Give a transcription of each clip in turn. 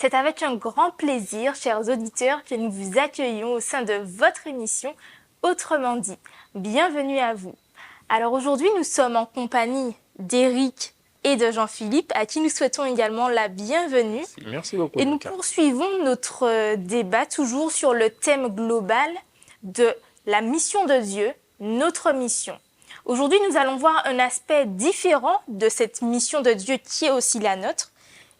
C'est avec un grand plaisir, chers auditeurs, que nous vous accueillons au sein de votre émission Autrement dit. Bienvenue à vous. Alors aujourd'hui, nous sommes en compagnie d'Éric et de Jean-Philippe, à qui nous souhaitons également la bienvenue. Merci beaucoup. Et nous poursuivons notre débat toujours sur le thème global de la mission de Dieu, notre mission. Aujourd'hui, nous allons voir un aspect différent de cette mission de Dieu qui est aussi la nôtre.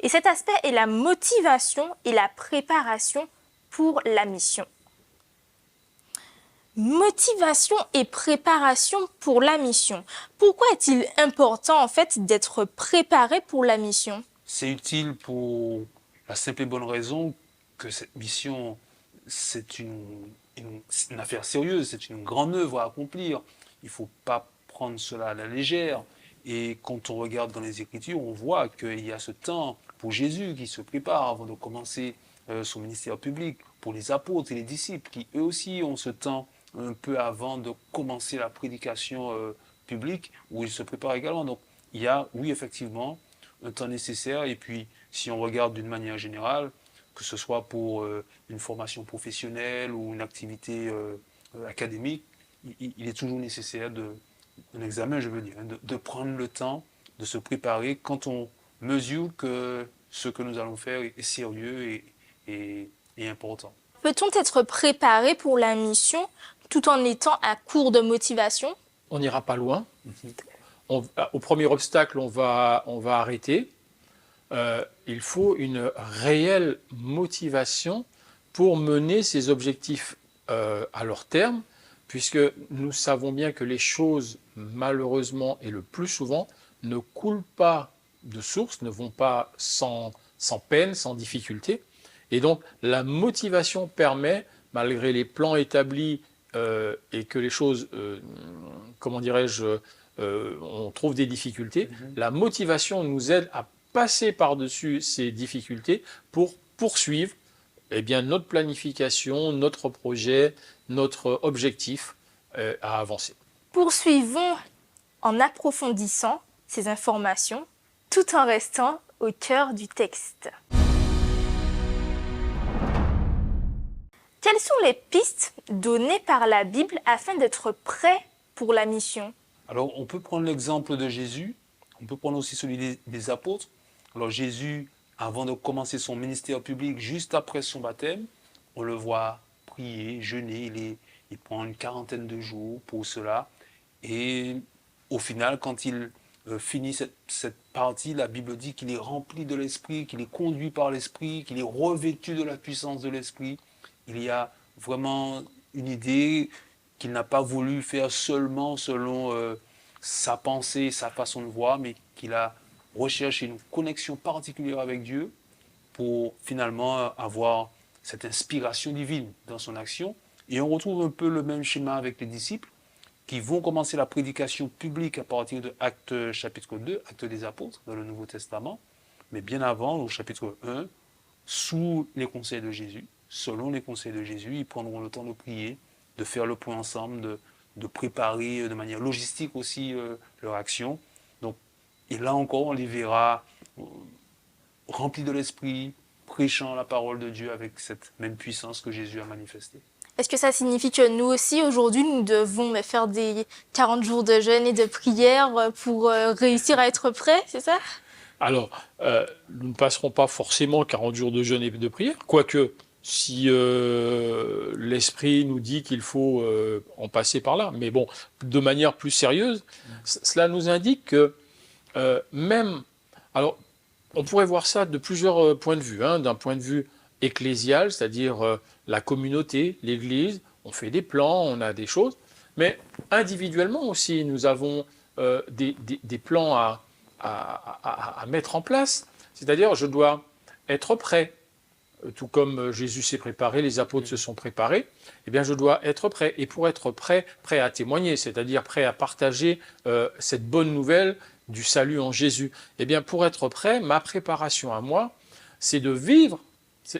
Et cet aspect est la motivation et la préparation pour la mission. Motivation et préparation pour la mission. Pourquoi est-il important en fait d'être préparé pour la mission? C'est utile pour la simple et bonne raison que cette mission, c'est une affaire sérieuse, c'est une grande œuvre à accomplir. Il ne faut pas prendre cela à la légère. Et quand on regarde dans les Écritures, on voit qu'il y a ce temps pour Jésus qui se prépare avant de commencer son ministère public, pour les apôtres et les disciples qui eux aussi ont ce temps un peu avant de commencer la prédication publique où ils se préparent également. Donc il y a, oui, effectivement, un temps nécessaire. Et puis, si on regarde d'une manière générale, que ce soit pour une formation professionnelle ou une activité académique, il est toujours nécessaire un examen, je veux dire, de prendre le temps de se préparer quand on mesure que ce que nous allons faire est sérieux et important. Peut-on être préparé pour la mission tout en étant à court de motivation? On n'ira pas loin. Au premier obstacle, on va arrêter. Il faut une réelle motivation pour mener ces objectifs à leur terme, puisque nous savons bien que les choses, malheureusement et le plus souvent, ne coulent pas de source, ne vont pas sans peine, sans difficulté. Et donc, la motivation permet, malgré les plans établis et que les choses, comment dirais-je, on trouve des difficultés, la motivation nous aide à passer par-dessus ces difficultés pour poursuivre notre planification, notre projet, notre objectif à avancer. Poursuivons en approfondissant ces informations tout en restant au cœur du texte. Quelles sont les pistes données par la Bible afin d'être prêt pour la mission? Alors, on peut prendre l'exemple de Jésus, on peut prendre aussi celui des apôtres. Alors, Jésus, avant de commencer son ministère public, juste après son baptême, on le voit prier, jeûner, il prend une quarantaine de jours pour cela. Et au final, quand il finit cette partie, la Bible dit qu'il est rempli de l'Esprit, qu'il est conduit par l'Esprit, qu'il est revêtu de la puissance de l'Esprit. Il y a vraiment une idée qu'il n'a pas voulu faire seulement selon sa pensée, sa façon de voir, mais qu'il a recherché une connexion particulière avec Dieu pour finalement avoir cette inspiration divine dans son action. Et on retrouve un peu le même schéma avec les disciples qui vont commencer la prédication publique à partir de Actes chapitre 2, Actes des apôtres dans le Nouveau Testament, mais bien avant, au chapitre 1, sous les conseils de Jésus, selon les conseils de Jésus, ils prendront le temps de prier, de faire le point ensemble, de préparer de manière logistique aussi leur action. Donc, et là encore, on les verra remplis de l'esprit, prêchant la parole de Dieu avec cette même puissance que Jésus a manifestée. Est-ce que ça signifie que nous aussi, aujourd'hui, nous devons faire des 40 jours de jeûne et de prière pour réussir à être prêts, c'est ça? Alors, nous ne passerons pas forcément 40 jours de jeûne et de prière, quoique si l'esprit nous dit qu'il faut en passer par là. Mais bon, de manière plus sérieuse, cela nous indique que même... Alors, on pourrait voir ça de plusieurs points de vue. D'un point de vue ecclésial, c'est-à-dire la communauté, l'Église, on fait des plans, on a des choses. Mais individuellement aussi, nous avons des plans à mettre en place. C'est-à-dire, je dois être prêt. Tout comme Jésus s'est préparé, les apôtres se sont préparés, eh bien je dois être prêt. Et pour être prêt, prêt à témoigner, c'est-à-dire prêt à partager cette bonne nouvelle du salut en Jésus. Eh bien pour être prêt, ma préparation à moi, c'est de vivre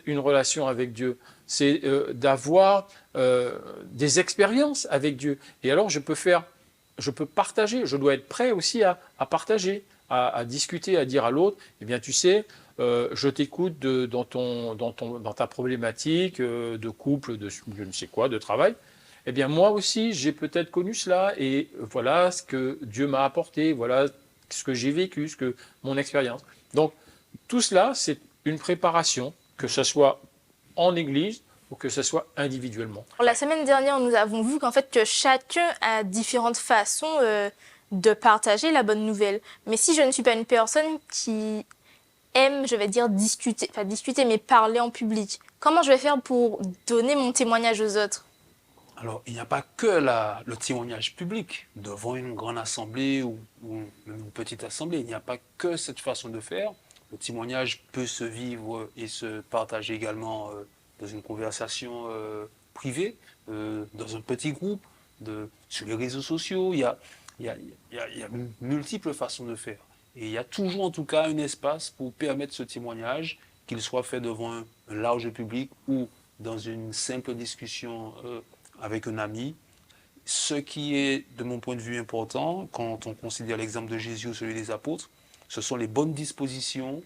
une relation avec Dieu, c'est d'avoir des expériences avec Dieu. Et alors je peux partager, je dois être prêt aussi à partager, à discuter, à dire à l'autre, eh bien tu sais, je t'écoute dans ta problématique de couple, de je ne sais quoi, de travail. Eh bien, moi aussi, j'ai peut-être connu cela et voilà ce que Dieu m'a apporté, voilà ce que j'ai vécu, mon expérience. Donc, tout cela, c'est une préparation, que ce soit en église ou que ce soit individuellement. La semaine dernière, nous avons vu qu'en fait, que chacun a différentes façons de partager la bonne nouvelle. Mais si je ne suis pas une personne qui aime, je vais dire, discuter, mais parler en public, comment je vais faire pour donner mon témoignage aux autres? Alors, il n'y a pas que le témoignage public devant une grande assemblée ou même une petite assemblée. Il n'y a pas que cette façon de faire. Le témoignage peut se vivre et se partager également dans une conversation privée, dans un petit groupe, sur les réseaux sociaux. Il y a multiples façons de faire. Et il y a toujours en tout cas un espace pour permettre ce témoignage, qu'il soit fait devant un large public ou dans une simple discussion avec un ami. Ce qui est, de mon point de vue, important, quand on considère l'exemple de Jésus ou celui des apôtres, ce sont les bonnes dispositions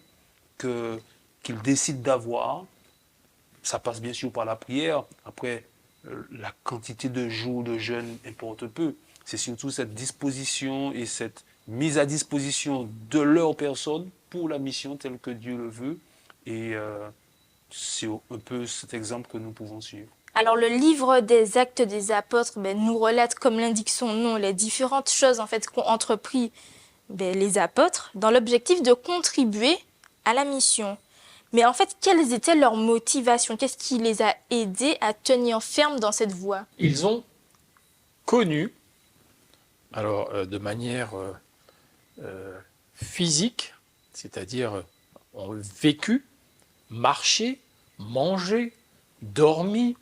qu'ils décident d'avoir. Ça passe bien sûr par la prière. Après, la quantité de jours de jeûne importe peu. C'est surtout cette disposition et cette mise à disposition de leur personne pour la mission telle que Dieu le veut. Et c'est un peu cet exemple que nous pouvons suivre. Alors le livre des Actes des Apôtres nous relate, comme l'indique son nom, les différentes choses en fait qu'ont entrepris les apôtres dans l'objectif de contribuer à la mission. Mais en fait, quelles étaient leurs motivations? Qu'est-ce qui les a aidés à tenir ferme dans cette voie? Ils ont connu, alors de manière physique, c'est-à-dire ont vécu, marché, mangé, dormi,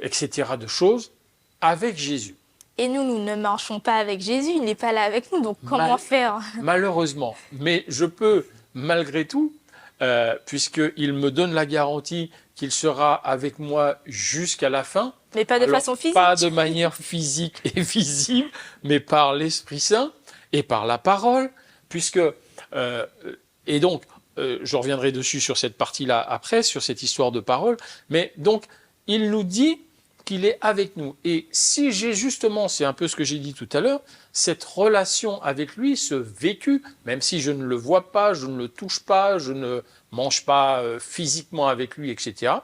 etc. de choses avec Jésus. Et nous ne marchons pas avec Jésus, il n'est pas là avec nous, donc comment faire? Malheureusement. Mais je peux, malgré tout, puisqu'il me donne la garantie qu'il sera avec moi jusqu'à la fin. Mais pas de façon physique. Pas de manière physique et visible, mais par l'Esprit Saint et par la parole, puisque... et donc, je reviendrai dessus sur cette partie-là après, sur cette histoire de parole, mais donc, il nous dit qu'il est avec nous. Et si j'ai justement, c'est un peu ce que j'ai dit tout à l'heure, cette relation avec lui, ce vécu, même si je ne le vois pas, je ne le touche pas, je ne mange pas physiquement avec lui, etc.,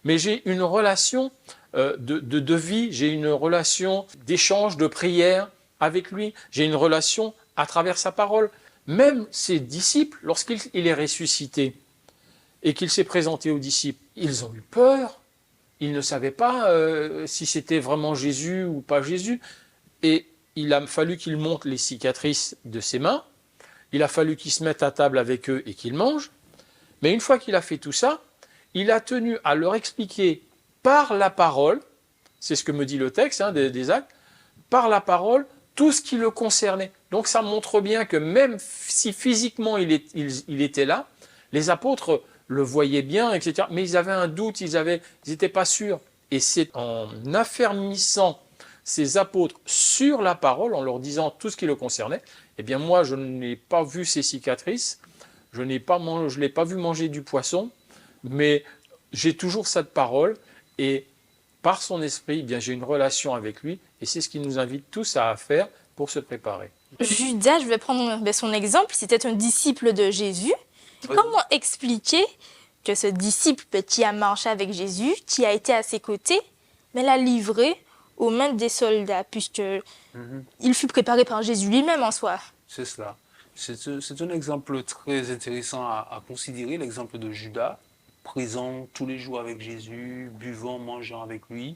mais j'ai une relation de vie, j'ai une relation d'échange, de prière avec lui, j'ai une relation à travers sa parole. Même ses disciples, lorsqu'il est ressuscité et qu'il s'est présenté aux disciples, ils ont eu peur. Ils ne savaient pas si c'était vraiment Jésus ou pas Jésus. Et il a fallu qu'il montre les cicatrices de ses mains. Il a fallu qu'il se mette à table avec eux et qu'il mange. Mais une fois qu'il a fait tout ça, il a tenu à leur expliquer par la parole, c'est ce que me dit le texte des Actes, par la parole, tout ce qui le concernait. Donc ça montre bien que même si physiquement il était là, les apôtres le voyaient bien, etc. Mais ils avaient un doute, ils n'étaient pas sûrs. Et c'est en affermissant ces apôtres sur la parole, en leur disant tout ce qui le concernait, eh bien moi je n'ai pas vu ces cicatrices, je ne l'ai pas vu manger du poisson, mais j'ai toujours cette parole et par son esprit, eh bien j'ai une relation avec lui et c'est ce qu'il nous invite tous à faire pour se préparer. Judas, je vais prendre son exemple, c'était un disciple de Jésus. Oui. Comment expliquer que ce disciple qui a marché avec Jésus, qui a été à ses côtés, mais l'a livré aux mains des soldats, puisqu'il fut préparé par Jésus lui-même en soi? C'est cela. C'est un exemple très intéressant à considérer, l'exemple de Judas, présent tous les jours avec Jésus, buvant, mangeant avec lui.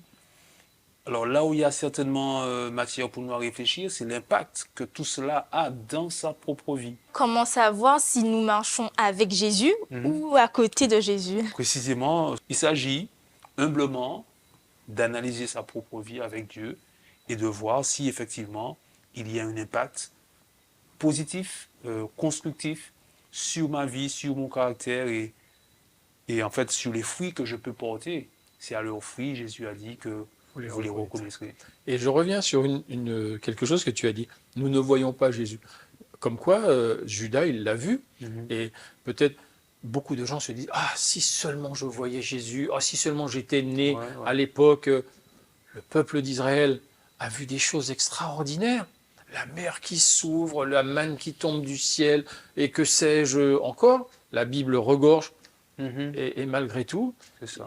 Alors là où il y a certainement matière pour nous à réfléchir, c'est l'impact que tout cela a dans sa propre vie. Comment savoir si nous marchons avec Jésus ou à côté de Jésus? Précisément, il s'agit humblement d'analyser sa propre vie avec Dieu et de voir si effectivement il y a un impact positif, constructif sur ma vie, sur mon caractère et en fait sur les fruits que je peux porter. C'est à leurs fruits, Jésus a dit que vous les reconnaîtrez. Et je reviens sur quelque chose que tu as dit. Nous ne voyons pas Jésus. Comme quoi, Judas, il l'a vu. Mhm. Et peut-être beaucoup de gens se disent, ah, si seulement je voyais Jésus, ah, si seulement j'étais né Ouais, à ouais. l'époque, le peuple d'Israël a vu des choses extraordinaires. La mer qui s'ouvre, la manne qui tombe du ciel, et que sais-je encore. La Bible regorge, Mhm. et malgré tout, C'est ça.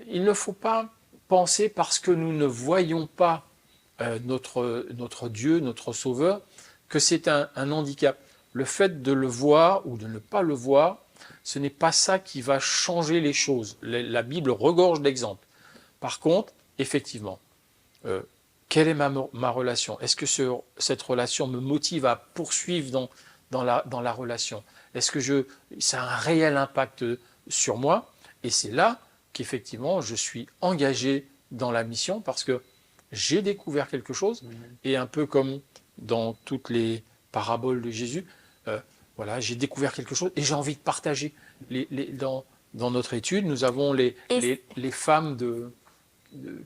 il ne faut pas penser parce que nous ne voyons pas notre Dieu, notre Sauveur, que c'est un handicap. Le fait de le voir ou de ne pas le voir, ce n'est pas ça qui va changer les choses. La Bible regorge d'exemples. Par contre, effectivement, quelle est ma relation? Est-ce que cette relation me motive à poursuivre dans la relation? Est-ce que ça a un réel impact sur moi? Et c'est là qu'effectivement, je suis engagé dans la mission parce que j'ai découvert quelque chose, et un peu comme dans toutes les paraboles de Jésus, voilà, j'ai découvert quelque chose et j'ai envie de partager. Dans notre étude, nous avons les femmes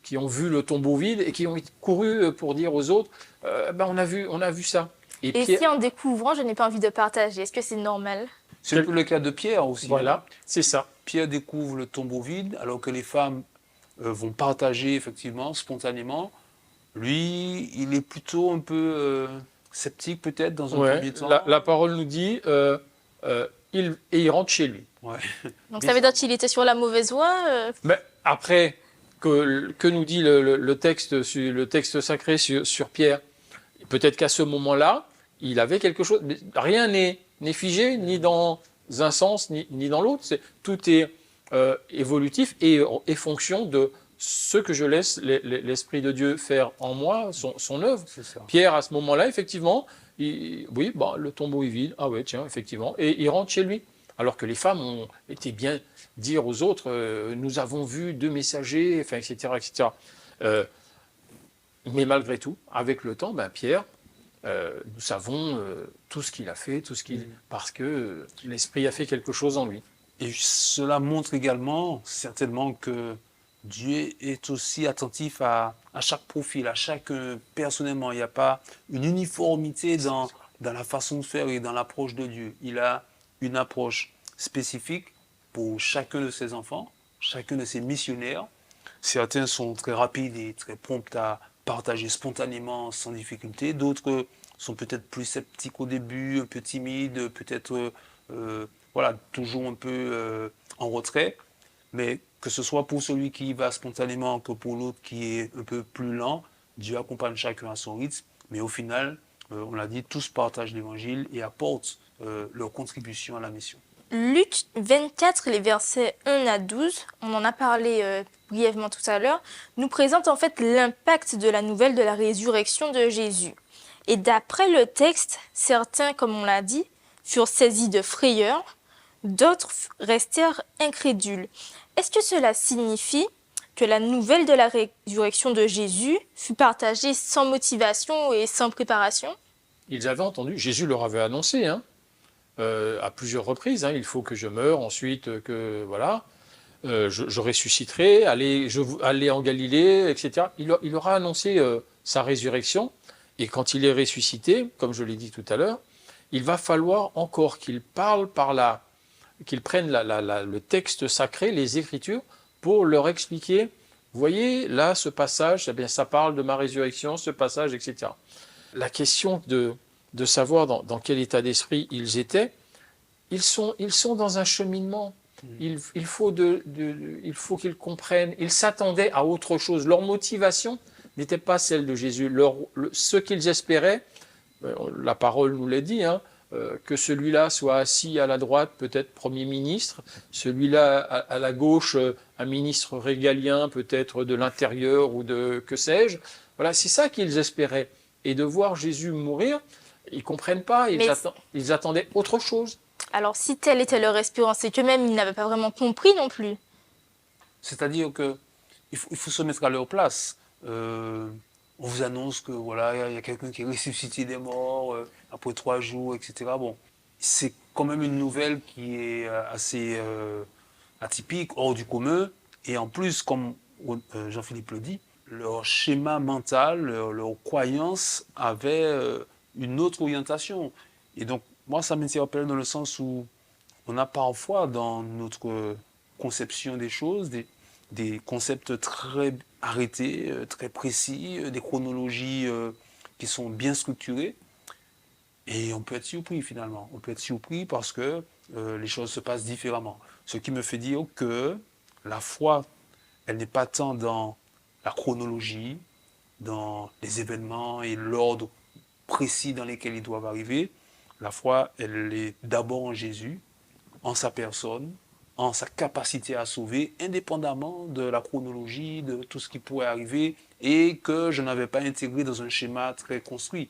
qui ont vu le tombeau vide et qui ont couru pour dire aux autres, ben on a vu ça. Et Pierre, si en découvrant, je n'ai pas envie de partager, est-ce que c'est normal? C'est un peu le cas de Pierre aussi. voilà, c'est ça. Pierre découvre le tombeau vide, alors que les femmes vont partager effectivement, spontanément. Lui, il est plutôt un peu sceptique peut-être dans un Ouais, premier temps. la parole nous dit, il rentre chez lui. Ouais. Donc ça veut dire qu'il était sur la mauvaise voie. Mais après, que nous dit le texte sacré sur Pierre? Peut-être qu'à ce moment-là, il avait quelque chose. Mais rien n'est figé, ni dans un sens, ni dans l'autre. Tout est évolutif et fonction de ce que je laisse l'Esprit de Dieu faire en moi, son œuvre. C'est ça. Pierre, à ce moment-là, effectivement, oui, bah, le tombeau est vide. Ah ouais, tiens, effectivement. Et il rentre chez lui. Alors que les femmes ont été bien dire aux autres, nous avons vu 2 messagers, enfin, etc., etc. Mais malgré tout, avec le temps, ben Pierre, nous savons tout ce qu'il a fait, parce que l'Esprit a fait quelque chose en lui. Et cela montre également, certainement, que Dieu est aussi attentif à chaque profil, à chaque personnellement. Il n'y a pas une uniformité dans la façon de faire et dans l'approche de Dieu. Il a une approche spécifique pour chacun de ses enfants, chacun de ses missionnaires. Certains sont très rapides et très prompts à partager spontanément, sans difficulté. D'autres sont peut-être plus sceptiques au début, un peu timides, peut-être voilà, toujours un peu en retrait. Mais que ce soit pour celui qui va spontanément que pour l'autre qui est un peu plus lent, Dieu accompagne chacun à son rythme. Mais au final, on l'a dit, tous partagent l'évangile et apportent leur contribution à la mission. Luc 24, les versets 1 à 12, on en a parlé brièvement tout à l'heure, nous présente en fait l'impact de la nouvelle de la résurrection de Jésus. Et d'après le texte, certains, comme on l'a dit, furent saisis de frayeur, d'autres restèrent incrédules. Est-ce que cela signifie que la nouvelle de la résurrection de Jésus fut partagée sans motivation et sans préparation? Ils avaient entendu, Jésus leur avait annoncé, à plusieurs reprises, il faut que je meure, ensuite que voilà, je ressusciterai, allez en Galilée, etc. Il leur a annoncé sa résurrection, et quand il est ressuscité, comme je l'ai dit tout à l'heure, il va falloir encore qu'il parle qu'il prenne le texte sacré, les Écritures, pour leur expliquer, vous voyez, là, ce passage, eh bien, ça parle de ma résurrection, ce passage, etc. La question de savoir dans quel état d'esprit ils étaient, ils sont dans un cheminement. Il faut qu'ils comprennent. Ils s'attendaient à autre chose. Leur motivation n'était pas celle de Jésus. Ce qu'ils espéraient, la parole nous l'a dit, que celui-là soit assis à la droite, peut-être Premier ministre, celui-là à la gauche, un ministre régalien, peut-être de l'intérieur ou de que sais-je. Voilà, c'est ça qu'ils espéraient. Et de voir Jésus mourir, ils ne comprennent pas, ils attendaient autre chose. Alors si telle était leur espérance, c'est qu'eux-mêmes ils n'avaient pas vraiment compris non plus. C'est-à-dire qu'il faut se mettre à leur place. On vous annonce que voilà, il y a quelqu'un qui est ressuscité des morts après 3 jours, etc. Bon, c'est quand même une nouvelle qui est assez atypique, hors du commun. Et en plus, comme Jean-Philippe le dit, leur schéma mental, leur croyance avait une autre orientation. Et donc, moi, ça m'interpelle dans le sens où on a parfois dans notre conception des choses des concepts très arrêtés, très précis, des chronologies qui sont bien structurées. Et on peut être surpris finalement. On peut être surpris parce que les choses se passent différemment. Ce qui me fait dire que la foi, elle n'est pas tant dans la chronologie, dans les événements et l'ordre précis dans lesquels ils doivent arriver. La foi, elle est d'abord en Jésus, en sa personne, en sa capacité à sauver, indépendamment de la chronologie, de tout ce qui pourrait arriver et que je n'avais pas intégré dans un schéma très construit.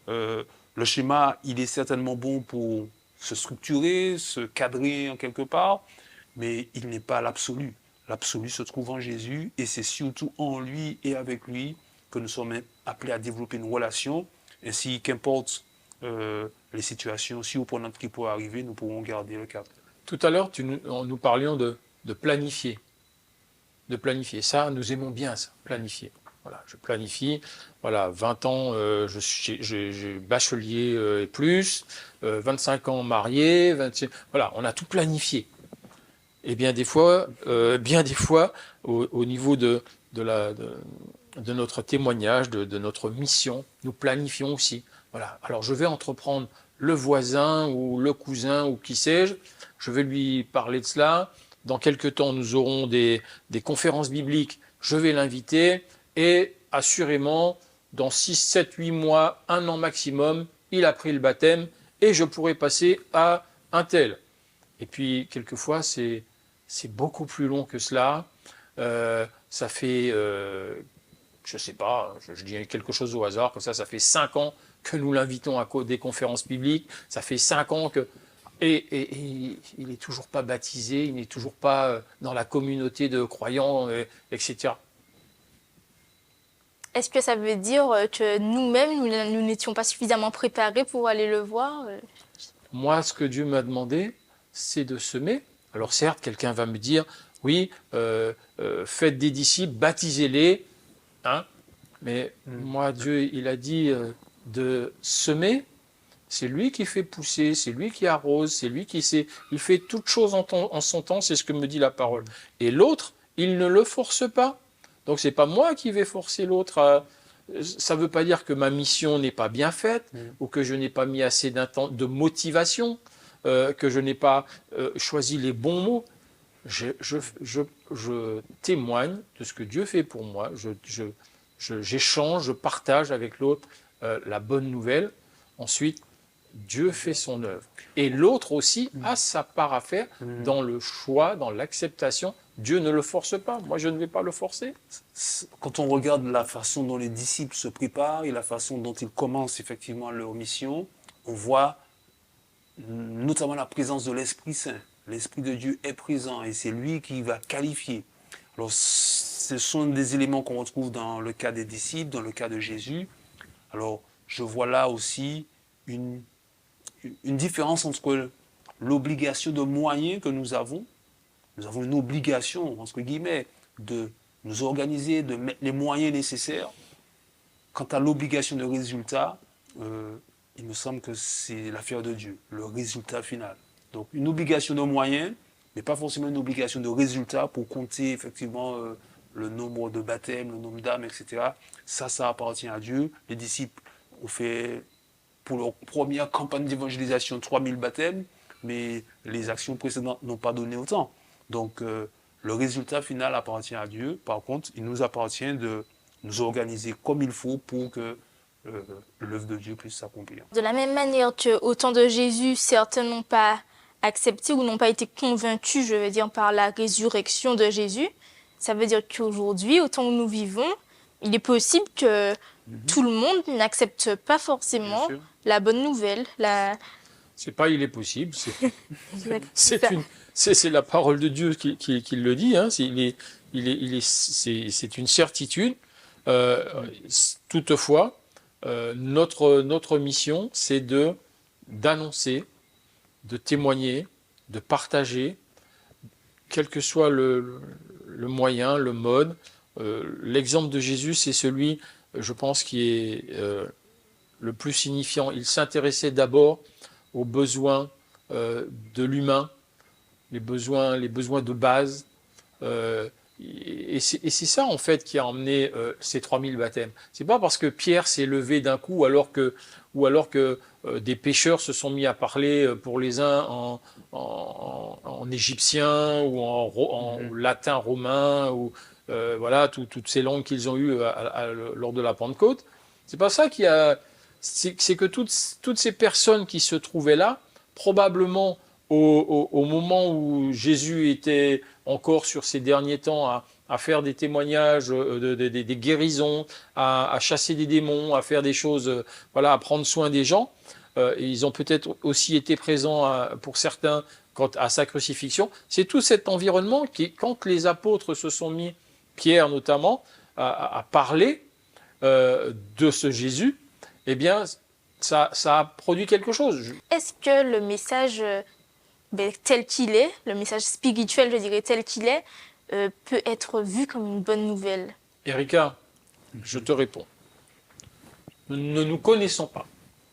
Le schéma, il est certainement bon pour se structurer, se cadrer en quelque part, mais il n'est pas l'absolu. L'absolu se trouve en Jésus et c'est surtout en lui et avec lui que nous sommes appelés à développer une relation. Ainsi, qu'importe les situations, si au point notre qui pourrait arriver, nous pourrons garder le cap. Tout à l'heure, nous parlions de planifier. De planifier. Ça, nous aimons bien ça, planifier. Voilà, je planifie. Voilà, 20 ans, je suis bachelier et plus, 25 ans marié, 26, voilà, on a tout planifié. Et bien des fois, au niveau de notre témoignage, de notre mission, nous planifions aussi. Voilà. Alors je vais entreprendre le voisin ou le cousin ou qui sais-je, je vais lui parler de cela. Dans quelques temps, nous aurons des conférences bibliques, je vais l'inviter et assurément, dans 6, 7, 8 mois, 1 an maximum, il a pris le baptême et je pourrai passer à un tel. Et puis, quelquefois, c'est beaucoup plus long que cela. Ça fait, je ne sais pas, je dis quelque chose au hasard, comme ça fait 5 ans que nous l'invitons à des conférences bibliques. Ça fait 5 ans que... Et il n'est toujours pas baptisé, il n'est toujours pas dans la communauté de croyants, etc. Est-ce que ça veut dire que nous-mêmes, nous n'étions pas suffisamment préparés pour aller le voir? Moi, ce que Dieu m'a demandé, c'est de semer. Alors certes, quelqu'un va me dire, oui, faites des disciples, baptisez-les, hein, mais moi, Dieu, il a dit de semer. C'est lui qui fait pousser, c'est lui qui arrose, c'est lui qui sait. Il fait toutes choses en son temps, c'est ce que me dit la parole. Et l'autre, il ne le force pas. Donc c'est pas moi qui vais forcer l'autre. Ça ne veut pas dire que ma mission n'est pas bien faite ou que je n'ai pas mis assez de motivation, que je n'ai pas choisi les bons mots. Je témoigne de ce que Dieu fait pour moi. J'échange, je partage avec l'autre la bonne nouvelle. Ensuite, Dieu fait son œuvre. Et l'autre aussi a sa part à faire dans le choix, dans l'acceptation. Dieu ne le force pas. Moi, je ne vais pas le forcer. Quand on regarde la façon dont les disciples se préparent et la façon dont ils commencent effectivement leur mission, on voit notamment la présence de l'Esprit Saint. L'Esprit de Dieu est présent et c'est lui qui va qualifier. Alors, ce sont des éléments qu'on retrouve dans le cas des disciples, dans le cas de Jésus. Alors, je vois là aussi une différence entre l'obligation de moyens que nous avons. Nous avons une obligation, entre guillemets, de nous organiser, de mettre les moyens nécessaires. Quant à l'obligation de résultat, il me semble que c'est l'affaire de Dieu, le résultat final. Donc une obligation de moyens, mais pas forcément une obligation de résultat pour compter effectivement le nombre de baptêmes, le nombre d'âmes, etc. Ça appartient à Dieu. Les disciples ont fait, pour leur première campagne d'évangélisation, 3000 baptêmes, mais les actions précédentes n'ont pas donné autant. Donc le résultat final appartient à Dieu. Par contre, il nous appartient de nous organiser comme il faut pour que l'œuvre de Dieu puisse s'accomplir. De la même manière qu'au temps de Jésus, certains n'ont pas accepté ou n'ont pas été convaincus, je veux dire, par la résurrection de Jésus, ça veut dire qu'aujourd'hui, au temps où nous vivons, il est possible que tout le monde n'accepte pas forcément la bonne nouvelle. C'est pas il est possible, c'est la parole de Dieu qui le dit. Hein, c'est une certitude. Toutefois, notre mission, c'est d'annoncer, de témoigner, de partager, quel que soit le moyen, le mode. L'exemple de Jésus, c'est celui, je pense, qui est le plus signifiant. Il s'intéressait d'abord aux besoins de l'humain, les besoins de base. Et c'est ça, en fait, qui a emmené ces 3000 baptêmes. C'est pas parce que Pierre s'est levé d'un coup, ou alors que des pécheurs se sont mis à parler pour les uns en égyptien ou en latin romain, ou voilà, toutes ces langues qu'ils ont eues lors de la Pentecôte. C'est pas ça qui a... C'est que toutes ces personnes qui se trouvaient là, probablement au moment où Jésus était encore sur ces derniers temps à faire des témoignages, des guérisons, à chasser des démons, à faire des choses, voilà, à prendre soin des gens. Et ils ont peut-être aussi été présents pour certains à sa crucifixion. C'est tout cet environnement qui, quand les apôtres se sont mis, Pierre notamment, à parler de ce Jésus, eh bien, ça a produit quelque chose. Est-ce que le message tel qu'il est, le message spirituel, je dirais, tel qu'il est, peut être vu comme une bonne nouvelle? Erika, je te réponds. Nous ne nous connaissons pas.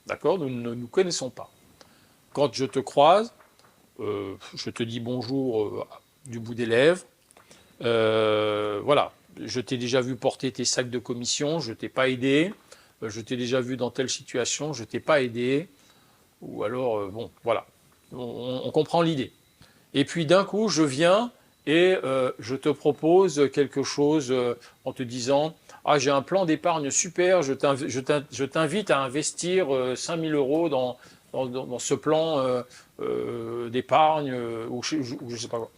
D'accord? Nous ne nous connaissons pas. Quand je te croise, je te dis bonjour du bout des lèvres. Voilà. Je t'ai déjà vu porter tes sacs de commission, je ne t'ai pas aidé. Je t'ai déjà vu dans telle situation, je ne t'ai pas aidé. Ou alors, bon, voilà. On comprend l'idée. Et puis d'un coup, je viens et je te propose quelque chose en te disant « Ah, j'ai un plan d'épargne super, je t'invite à investir 5 000 euros dans ce plan d'épargne ou je ne sais pas quoi. »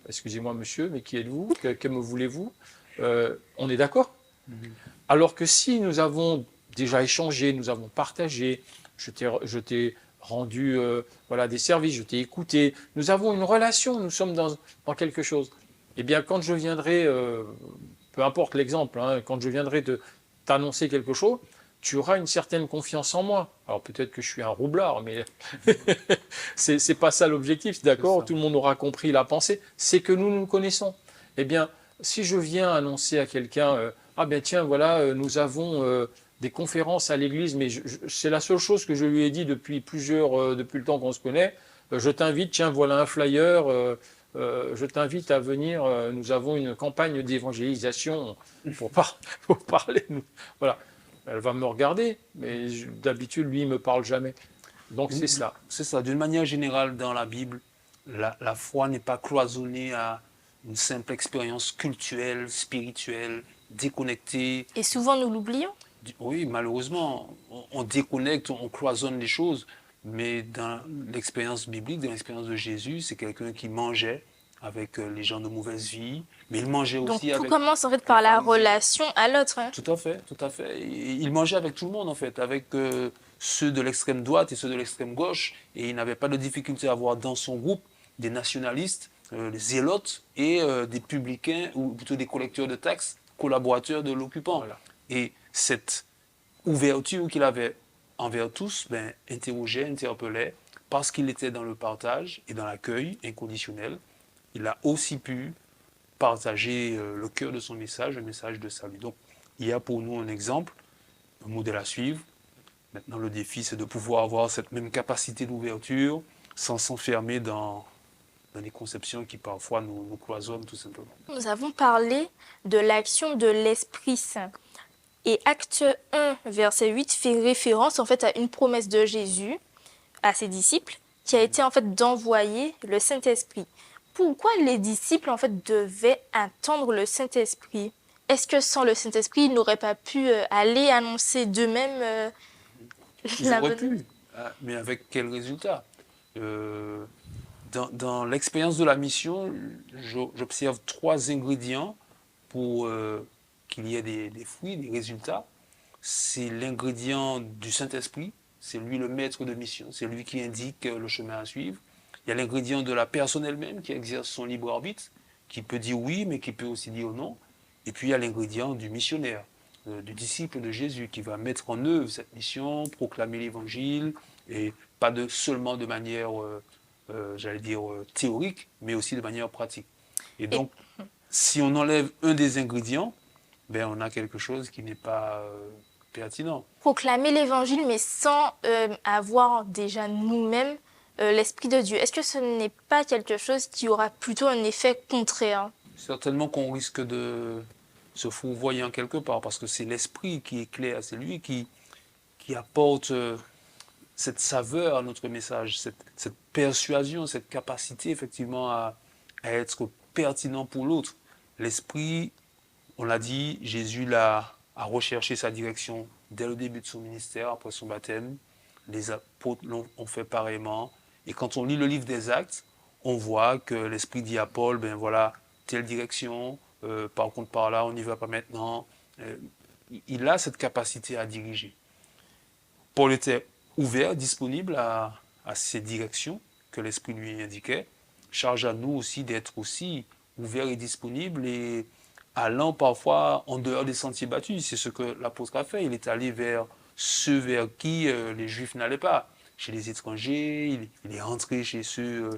Excusez-moi monsieur, mais qui êtes-vous? Que me voulez-vous? On est d'accord? Alors que si nous avons déjà échangé, nous avons partagé, je t'ai rendu voilà, des services, je t'ai écouté, nous avons une relation, nous sommes dans quelque chose. Eh bien, quand je viendrai, peu importe l'exemple, hein, quand je viendrai t'annoncer quelque chose, tu auras une certaine confiance en moi. Alors peut-être que je suis un roublard, mais c'est pas ça l'objectif, d'accord? Tout le monde aura compris la pensée, c'est que nous nous connaissons. Eh bien, si je viens annoncer à quelqu'un, ah ben tiens, voilà, nous avons des conférences à l'église, mais c'est la seule chose que je lui ai dit depuis depuis le temps qu'on se connaît. Je t'invite, tiens, voilà un flyer, je t'invite à venir. Nous avons une campagne d'évangélisation pour parler. Voilà, elle va me regarder, mais d'habitude, lui, il me parle jamais. Donc c'est ça. C'est ça. D'une manière générale, dans la Bible, la foi n'est pas cloisonnée à une simple expérience cultuelle, spirituelle, déconnectée. Et souvent, nous l'oublions. Oui, malheureusement, on déconnecte, on cloisonne les choses, mais dans l'expérience biblique, dans l'expérience de Jésus, c'est quelqu'un qui mangeait avec les gens de mauvaise vie, mais il mangeait aussi avec... Donc tout commence en fait par la relation à l'autre. Hein. Tout à fait, tout à fait. Il mangeait avec tout le monde en fait, avec ceux de l'extrême droite et ceux de l'extrême gauche, et il n'avait pas de difficulté à avoir dans son groupe des nationalistes, des zélotes et des publicains, ou plutôt des collecteurs de taxes, collaborateurs de l'occupant. Voilà. Et cette ouverture qu'il avait envers tous, interrogeait, interpellait, parce qu'il était dans le partage et dans l'accueil inconditionnel. Il a aussi pu partager le cœur de son message, un message de salut. Donc, il y a pour nous un exemple, un modèle à suivre. Maintenant, le défi, c'est de pouvoir avoir cette même capacité d'ouverture sans s'enfermer dans des conceptions qui parfois nous cloisonnent tout simplement. Nous avons parlé de l'action de l'Esprit Saint. Et Acte 1, verset 8, fait référence en fait à une promesse de Jésus à ses disciples qui a été en fait d'envoyer le Saint-Esprit. Pourquoi les disciples en fait devaient attendre le Saint-Esprit? Est-ce que sans le Saint-Esprit, ils n'auraient pas pu aller annoncer d'eux-mêmes Ils auraient pu, mais avec quel résultat? Dans l'expérience de la mission, j'observe 3 ingrédients pour qu'il y ait des fruits, des résultats. C'est l'ingrédient du Saint-Esprit, c'est lui le maître de mission, c'est lui qui indique le chemin à suivre. Il y a l'ingrédient de la personne elle-même qui exerce son libre arbitre, qui peut dire oui, mais qui peut aussi dire non. Et puis il y a l'ingrédient du missionnaire, du disciple de Jésus, qui va mettre en œuvre cette mission, proclamer l'évangile, et pas seulement de manière, j'allais dire, théorique, mais aussi de manière pratique. Et donc, si on enlève un des ingrédients, on a quelque chose qui n'est pas pertinent. Proclamer l'évangile, mais sans avoir déjà nous-mêmes l'Esprit de Dieu. Est-ce que ce n'est pas quelque chose qui aura plutôt un effet contraire? Certainement qu'on risque de se fourvoyer en quelque part, parce que c'est l'Esprit qui éclaire, c'est lui qui apporte cette saveur à notre message, cette persuasion, cette capacité effectivement à être pertinent pour l'autre. L'Esprit, on l'a dit, Jésus a recherché sa direction dès le début de son ministère, après son baptême. Les apôtres ont fait pareillement. Et quand on lit le livre des Actes, on voit que l'Esprit dit à Paul, ben voilà, telle direction, par contre par là, on n'y va pas maintenant. Il a cette capacité à diriger. Paul était ouvert, disponible à ces directions que l'Esprit lui indiquait. Charge à nous aussi d'être aussi ouverts et disponibles et allant parfois en dehors des sentiers battus. C'est ce que l'apôtre a fait. Il est allé vers ceux vers qui les Juifs n'allaient pas. Chez les étrangers, il est rentré chez ceux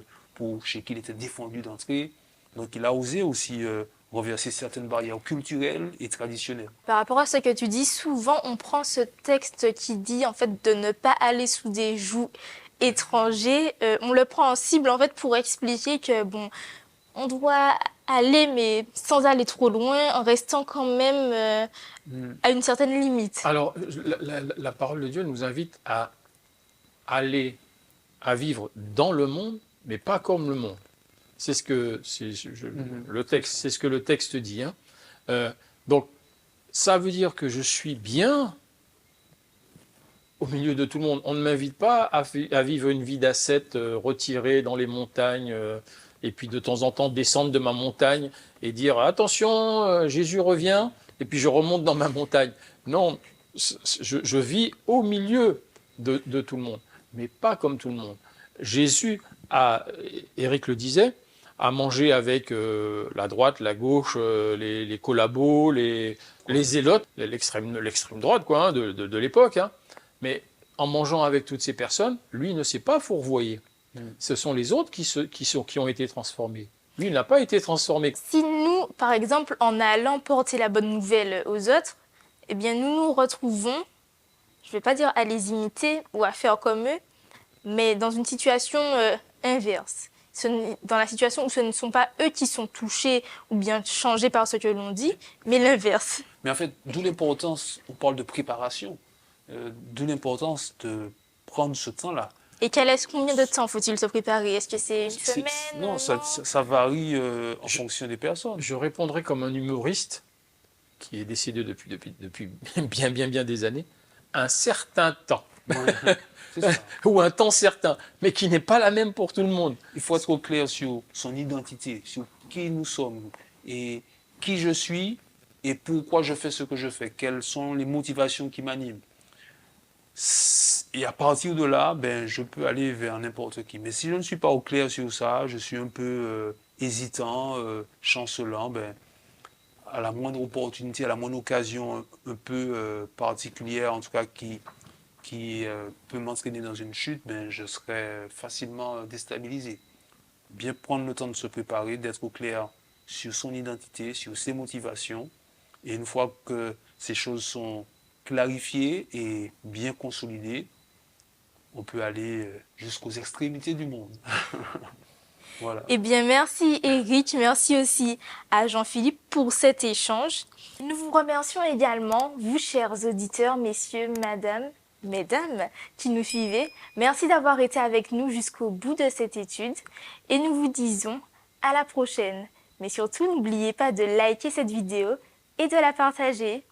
chez qui il était défendu d'entrer. Donc il a osé aussi renverser certaines barrières culturelles et traditionnelles. Par rapport à ce que tu dis, souvent on prend ce texte qui dit en fait de ne pas aller sous des jougs étrangers, on le prend en cible en fait pour expliquer que bon, on doit aller mais sans aller trop loin, en restant quand même à une certaine limite. Alors, la parole de Dieu nous invite à aller, à vivre dans le monde, mais pas comme le monde. C'est ce que le texte, c'est ce que le texte dit. Hein. Donc, ça veut dire que je suis bien au milieu de tout le monde. On ne m'invite pas à vivre une vie d'ascète retirée dans les montagnes et puis de temps en temps descendre de ma montagne et dire attention, Jésus revient, et puis je remonte dans ma montagne. Non, je vis au milieu de tout le monde, mais pas comme tout le monde. Jésus Éric le disait, a mangé avec la droite, la gauche, les collabos, les zélotes, l'extrême droite quoi, hein, de l'époque. Hein. Mais en mangeant avec toutes ces personnes, lui ne s'est pas fourvoyé. Ce sont les autres qui ont été transformés. Lui, il n'a pas été transformé. Si nous, par exemple, en allant porter la bonne nouvelle aux autres, eh bien nous nous retrouvons, je ne vais pas dire à les imiter ou à faire comme eux, mais dans une situation inverse. Dans la situation où ce ne sont pas eux qui sont touchés ou bien changés par ce que l'on dit, mais l'inverse. Mais en fait, d'où l'importance, on parle de préparation, d'où l'importance de prendre ce temps-là. Et combien de temps faut-il se préparer? Est-ce que c'est une semaine? Non, ça varie en fonction des personnes. Je répondrai comme un humoriste qui est décédé depuis bien des années, un certain temps. Ouais, c'est ça. Ou un temps certain, mais qui n'est pas la même pour tout le monde. Il faut être au clair sur son identité, sur qui nous sommes et qui je suis et pourquoi je fais ce que je fais, quelles sont les motivations qui m'animent. Et à partir de là, je peux aller vers n'importe qui. Mais si je ne suis pas au clair sur ça, je suis un peu hésitant, chancelant, à la moindre opportunité, à la moindre occasion un peu particulière, en tout cas qui peut m'entraîner dans une chute, je serai facilement déstabilisé. Bien prendre le temps de se préparer, d'être au clair sur son identité, sur ses motivations. Et une fois que ces choses sont clarifiées et bien consolidées, on peut aller jusqu'aux extrémités du monde. Voilà. Eh bien, merci Éric, merci aussi à Jean-Philippe pour cet échange. Nous vous remercions également, vous chers auditeurs, messieurs, mesdames qui nous suivez. Merci d'avoir été avec nous jusqu'au bout de cette étude et nous vous disons à la prochaine. Mais surtout, n'oubliez pas de liker cette vidéo et de la partager.